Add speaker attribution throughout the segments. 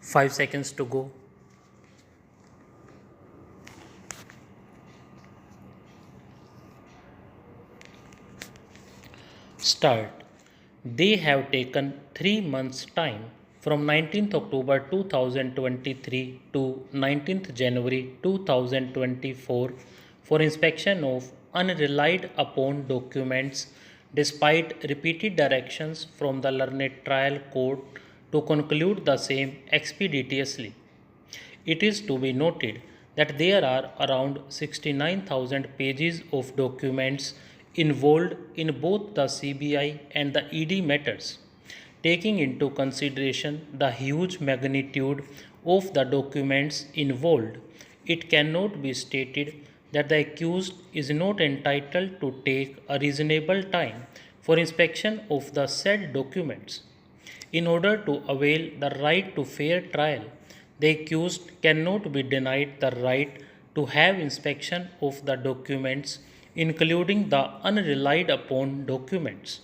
Speaker 1: 5 seconds to go. Start. They have taken 3 months' time from 19th October 2023 to 19th January 2024 for inspection of unrelied upon documents despite repeated directions from the learned trial court to conclude the same expeditiously. It is to be noted that there are around 69,000 pages of documents involved in both the CBI and the ED matters. Taking into consideration the huge magnitude of the documents involved, it cannot be stated that the accused is not entitled to take a reasonable time for inspection of the said documents. In order to avail the right to fair trial, the accused cannot be denied the right to have inspection of the documents, including the unrelied upon documents.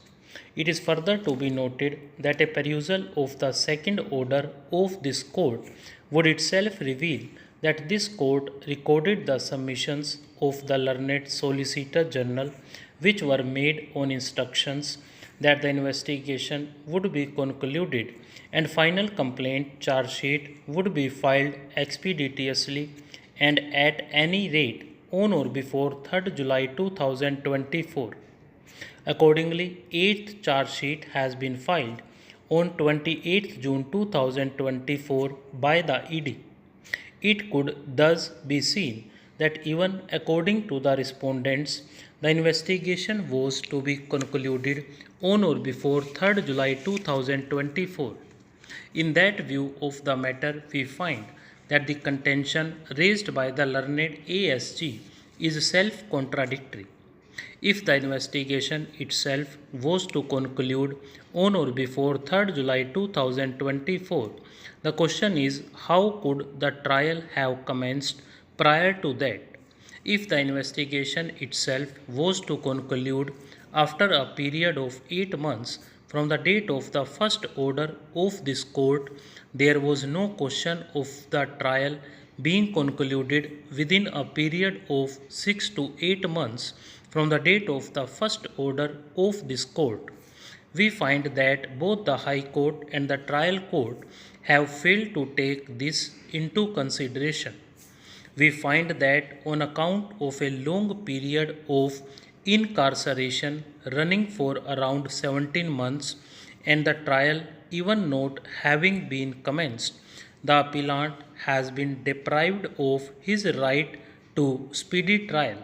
Speaker 1: It is further to be noted that a perusal of the second order of this court would itself reveal that this court recorded the submissions of the learned Solicitor General, which were made on instructions that the investigation would be concluded and final complaint charge sheet would be filed expeditiously and at any rate on or before 3rd July 2024. Accordingly, 8th charge sheet has been filed on 28th June 2024 by the ED. It could thus be seen that even according to the respondents, the investigation was to be concluded on or before 3rd July 2024. In that view of the matter, we find that the contention raised by the learned ASG is self-contradictory. If the investigation itself was to conclude on or before 3rd July 2024, the question is how could the trial have commenced prior to that? If the investigation itself was to conclude after a period of 8 months from the date of the first order of this court, there was no question of the trial being concluded within a period of 6 to 8 months from the date of the first order of this court. We find that both the High Court and the trial court have failed to take this into consideration. We find that on account of a long period of incarceration running for around 17 months and the trial even not having been commenced, the appellant has been deprived of his right to speedy trial.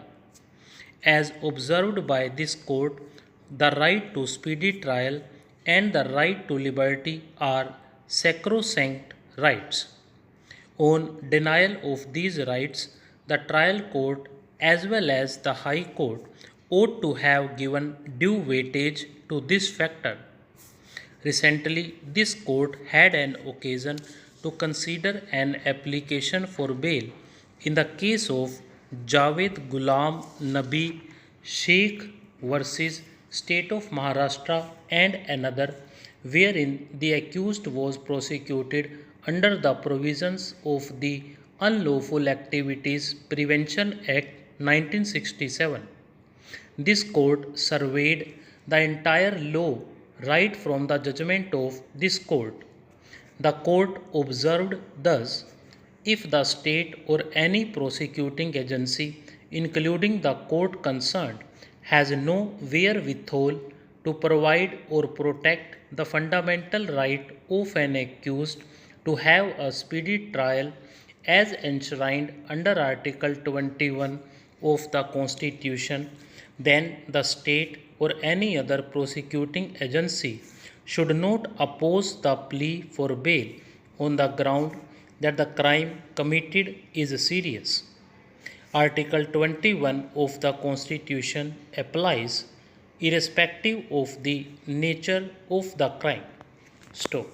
Speaker 1: As observed by this court, the right to speedy trial and the right to liberty are sacrosanct rights. On denial of these rights, the trial court as well as the High Court ought to have given due weightage to this factor. Recently, this court had an occasion to consider an application for bail in the case of Javed Ghulam Nabi Sheikh versus State of Maharashtra and another, wherein the accused was prosecuted under the provisions of the Unlawful Activities Prevention Act 1967. This court surveyed the entire law right from the judgment of this court. The court observed thus: if the state or any prosecuting agency, including the court concerned, has no wherewithal to provide or protect the fundamental right of an accused to have a speedy trial as enshrined under Article 21 of the Constitution, then the state or any other prosecuting agency should not oppose the plea for bail on the ground that the crime committed is serious. Article 21 of the Constitution applies irrespective of the nature of the crime. Stop.